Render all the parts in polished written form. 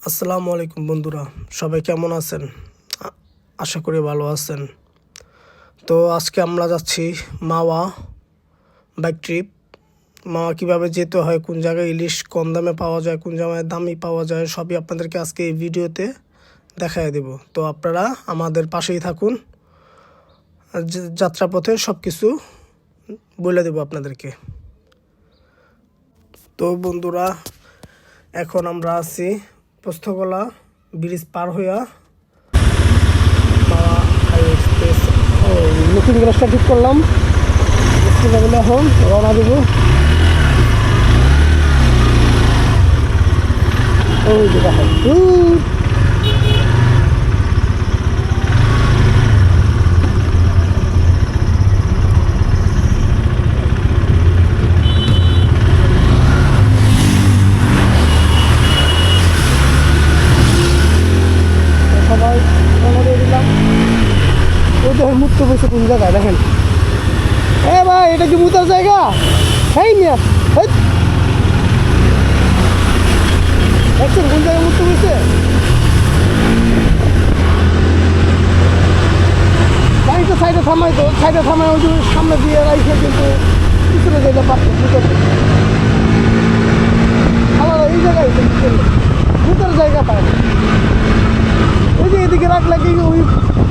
আসসালামু আলাইকুম বন্ধুরা, সবাই কেমন আছেন? আশা করি ভালো আছেন। তো আজকে আমরা যাচ্ছি মাওয়া বাইক ট্রিপ। মাওয়া কীভাবে যেতে হয়, কোন জায়গায় ইলিশ কম দামে পাওয়া যায়, কোন জায়গায় দামি পাওয়া যায়, সবই আপনাদেরকে আজকে এই ভিডিওতে দেখায় দেব। তো আপনারা আমাদের পাশেই থাকুন, যাত্রাপথে সব কিছু বলে দেব আপনাদেরকে। তো বন্ধুরা, এখন আমরা আছি পোস্তগোলা ব্রিজ পার হইয়া মাওয়া হাইওয়ে এক্সপ্রেস নতুন গ্লাসটা ঠিক করলাম। এখন রওনা দেবো। ওই যে দেখেন সবাই রওনা দিয়ে দিলাম। ওই দেখেন মুক্ত বসে কোন জায়গায় দেখেন। ভাই, এটা কি মুতার জায়গা? হ্যাঁ মিয়া, দেখছেন কোন জায়গায় মুক্ত বসে? গাড়িটা সাইডে থামাই, তো সাইডে থামাই ওই যে সামনে দিয়ে রাইখে কিন্তু পিছনে যেতে পারতো মুতাতে। আলাদা এই জায়গায় মুতার জায়গা পায় না। ওই যে এদিকে রাখলে কি ওই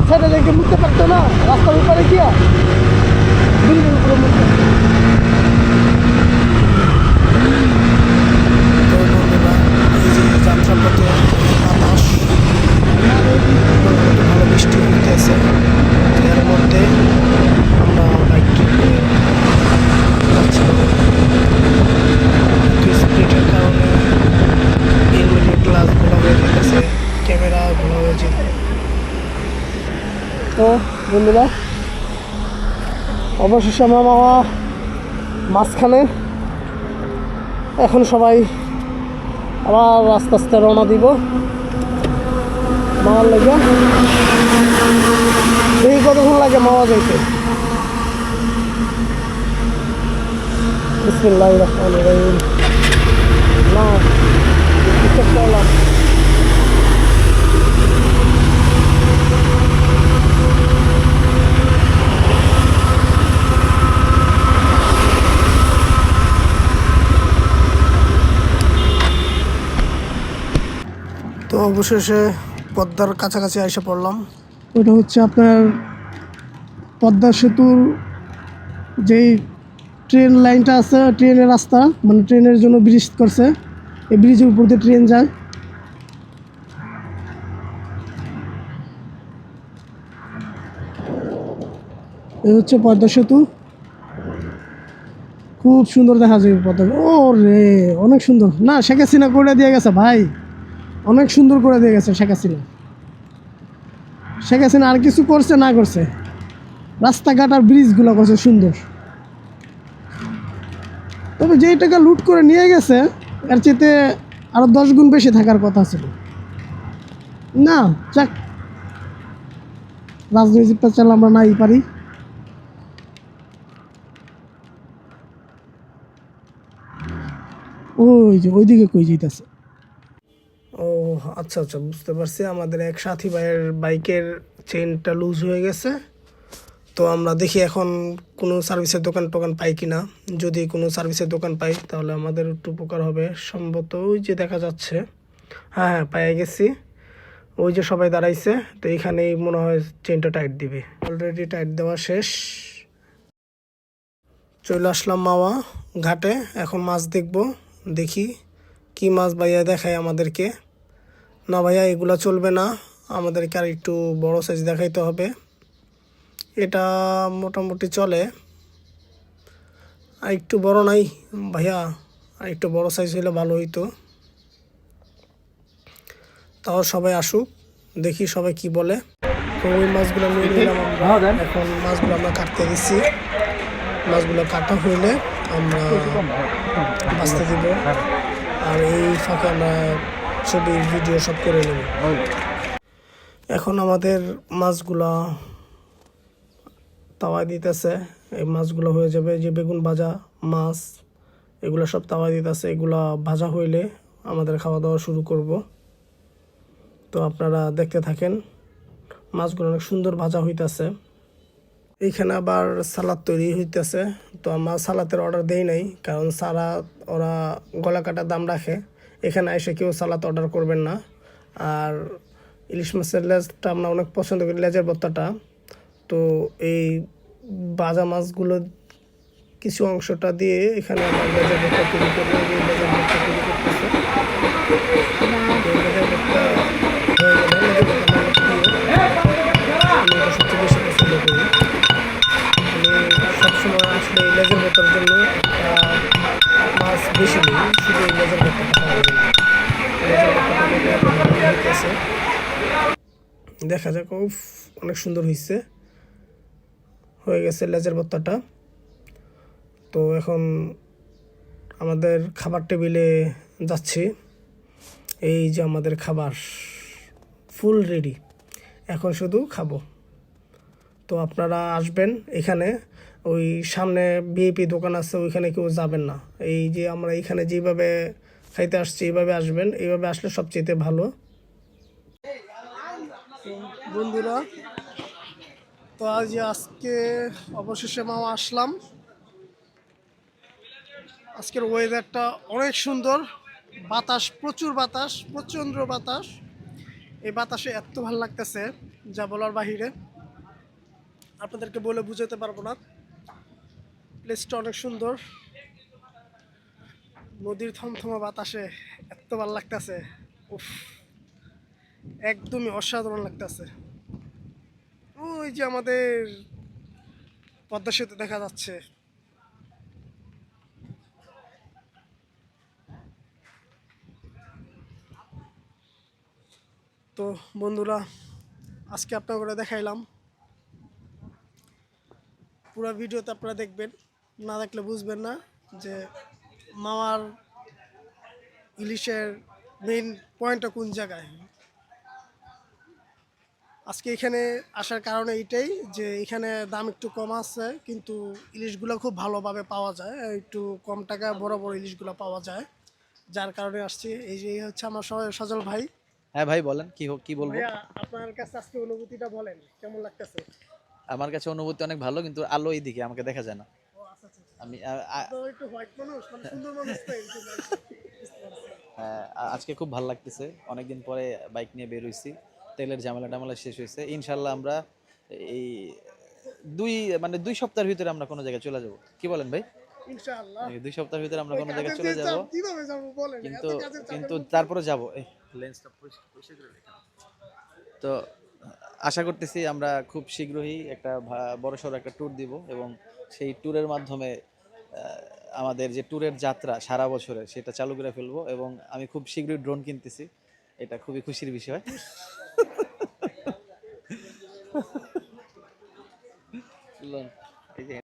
সাইডে রেখে মুততে পারতো না, রাস্তার উপরে গিয়া বিল্ডিং উপরে মুততে। যাত্রাপথে বাতাস ভালো বৃষ্টি হইতেছে, এর মধ্যে আমরা বাইক ট্রিপে যাচ্ছিলাম। স্পিডের কারণে হেলমেটের গ্লাসগুলো হয়ে যেতেছে, ক্যামেরাগুলো হয়ে যেতে। তো বন্ধুরা, অবশেষে আমরা মাওয়া মাঝখানে। এখন সবাই আবার আস্তে আস্তে রওনা দিব মাওয়ার লেগে। দেখি কতক্ষণ লাগে মাওয়া যাইতে। বিসমিল্লাহির রহমানির রহিম। না করলাম তো অবশেষে পদ্মার কাছাকাছি এসে পড়লাম। ওটা হচ্ছে আপনার পদ্মা সেতুর যেই ট্রেন লাইনটা আছে, ট্রেনের রাস্তা, মানে ট্রেনের জন্য ব্রিজ করছে। এই ব্রিজের উপর দিয়ে ট্রেন যায়। এই হচ্ছে পদ্মা সেতু, খুব সুন্দর দেখা যায় পদ্মা। ও রে, অনেক সুন্দর না? শেখ হাসিনা করে দিয়ে গেছে ভাই, অনেক সুন্দর করে দিয়ে গেছে শেখ হাসিনা। শেখ হাসিনা আর কিছু করছে না করছে, রাস্তাঘাট আর ব্রিজগুলো করছে সুন্দর। তবে যেই টাকা লুট করে নিয়ে গেছে এর চেয়ে আরো 10 গুণ বেশি থাকার কথা ছিল না। যাক, রাজনৈতিকটা চাল আমরা নাই পারি। ওই যে ওইদিকে কই যেতেছে। ও আচ্ছা আচ্ছা, বুঝতে পারছি। আমাদের এক সাথী ভাইয়ের বাইকের চেইনটা লুজ হয়ে গেছে। তো আমরা দেখি এখন কোনো সার্ভিসের দোকান টোকান পাই কিনা। যদি কোনো সার্ভিসের দোকান পাই তাহলে আমাদের একটু উপকার হবে। সম্ভবত ওই যে দেখা যাচ্ছে, হ্যাঁ হ্যাঁ পেয়ে গেছি। ওই যে সবাই দাঁড়াইছে, তো এইখানেই মনে হয় চেইনটা টাইট দিবে। অলরেডি টাইট দেওয়া শেষ। চলে আসলাম মাওয়া ঘাটে। এখন মাছ দেখব, দেখি কি মাছ ভাইয়া দেখায় আমাদেরকে। না ভাইয়া, এগুলা চলবে না, আমাদেরকে আর একটু বড় সাইজ দেখাইতে হবে। এটা মোটামুটি চলে, আর একটু বড় নাই ভাইয়া, আর একটু বড় সাইজ হলে ভালো হইতো। তাও সবাই আসুক, দেখি সবাই কি বলে। তো ওই মাছগুলো নিয়ে নিলাম আমরা। এখন মাছগুলো আমরা কাটতে দিচ্ছি। মাছগুলো কাটা হইলে আমরা বাঁচতে দিব, আর এই ফাঁকে আমরা ছবি ভিডিও সব করে নেব। এখন আমাদের মাছগুলা তাওয়ায় দিতেছে। এই মাছগুলো হয়ে যাবে, যে বেগুন ভাজা মাছ এগুলো সব তাওয়ায় দিতেছে। এগুলা ভাজা হইলে আমাদের খাওয়া দাওয়া শুরু করব। তো আপনারা দেখতে থাকেন, মাছগুলো অনেক সুন্দর ভাজা হইতাছে। এইখানে আবার সালাদ তৈরি হইতেছে। তো আমরা সালাদের অর্ডার দেই নাই, কারণ সালাদ ওরা গলা কাটা দাম রাখে। এখানে এসে কেউ সালাদ অর্ডার করবেন না। আর ইলিশ মাছের লেজটা আমরা অনেক পছন্দ করি, লেজের ভর্তাটা। তো এই ভাজা মাছগুলো কিছু অংশটা দিয়ে এখানে আবার লেজের ভর্তা তৈরি করবে। এই লেজের ভর্তা তৈরি করতেছে। তো লেজের ভর্তা হয়ে গেলে লেজের ভর্তা আমার প্রিয়, আমি এটা সবচেয়ে বেশি পছন্দ করি। আমি সবসময় আসলে এই লেজের ভর্তার জন্য একটা মাছ বেশি নিই, শুধু এই লেজের ভর্তাটা খাওয়ার জন্য। লেজের ভর্তাটা দেখে এত ভালো হইতেছে, দেখা যাক। উফ, অনেক সুন্দর হয়ে গেছে লেজের ভর্তাটা। তো এখন আমাদের খাবার টেবিলে যাচ্ছি। এই যে আমাদের খাবার ফুল রেডি, এখন শুধু খাবো। তো আপনারা আসবেন এখানে, ওই সামনে ভিআইপি দোকান আছে, ওইখানে কেউ যাবেন না। এই যে আমরা এখানে যেভাবে খাইতে আসছি এইভাবে আসবেন, এইভাবে আসলে সবচেয়ে ভালো। তো বন্ধুরা, তো আজকে অবশেষে মামা আসলাম। আজকের ওয়েদারটা অনেক সুন্দর, বাতাস, প্রচুর বাতাস, প্রচণ্ড বাতাস। এই বাতাসে এত ভালো লাগতেছে যা বলার বাহিরে, আপনাদেরকে বলে বুঝাতে পারবো না। প্লেসটা অনেক সুন্দর, নদীর থমথমা বাতাসে এত ভালো লাগতেছে। উফ, একদমই অসাধারণ লাগতেছে। ওই যে আমাদের পদ্মা সেতু দেখা যাচ্ছে। তো বন্ধুরা, আজকে আপনারা দেখাইলাম, পুরো ভিডিওতে আপনারা দেখবেন, না দেখলে বুঝবেন না যে মামার ইলিশের মেইন পয়েন্টটা কোন জায়গায়। আজকে এখানে আসার কারণে এইটাই যে এখানে দাম একটু কম আছে, কিন্তু ইলিশগুলো খুব ভালোভাবে পাওয়া যায়, একটু কম টাকায় বড় বড় ইলিশগুলো পাওয়া যায়, যার কারণে আসছি। এই যে হচ্ছে আমার সজল ভাই। হ্যাঁ ভাই, বলেন কি বলবো। ভাইয়া, আপনার কাছে আজকে অনুভূতিটা বলেন, কেমন লাগতেছে? আমার কাছে অনুভূতি অনেক ভালো, কিন্তু আলো এইদিকে আমাকে দেখা যায় না। ও আচ্ছা আচ্ছা আচ্ছা। আমি তো একটু হোয়াইট মানুষ, মানে সুন্দর মানুষ তো একটু বুঝতে পারছি। আজকে খুব ভালো লাগতেছে, অনেকদিন পরে বাইক নিয়ে বের হইছি, তেলের ঝামেলা টামেলা শেষ হয়েছে। ইনশাল্লাহ আমরা এই দুই মানে 2 সপ্তাহের ভিতরে আমরা কোনো জায়গায় চলে যাব। কি বলেন ভাই? ইনশাআল্লাহ। 2 সপ্তাহের ভিতরে আমরা ওই কোনো জায়গায় কাজের যে চলে যাব, চাপ, কিভাবে যাবো বলেন, এত কিন্তু কাজের চাপের কিন্তু মধ্যে। তারপরে যাব। লেন্সটা পরিষ্কার করে রেখে। তো আশা করতেছি আমরা খুব শীঘ্রই একটা বড়সড় একটা ট্যুর দিব, এবং সেই ট্যুরের মাধ্যমে আমাদের যে ট্যুরের যাত্রা সারা বছরে সেটা চালু করে ফেলবো, এবং আমি খুব শীঘ্রই ড্রোন কিনতেছি। এটা খুবই খুশির বিষয়। এই যে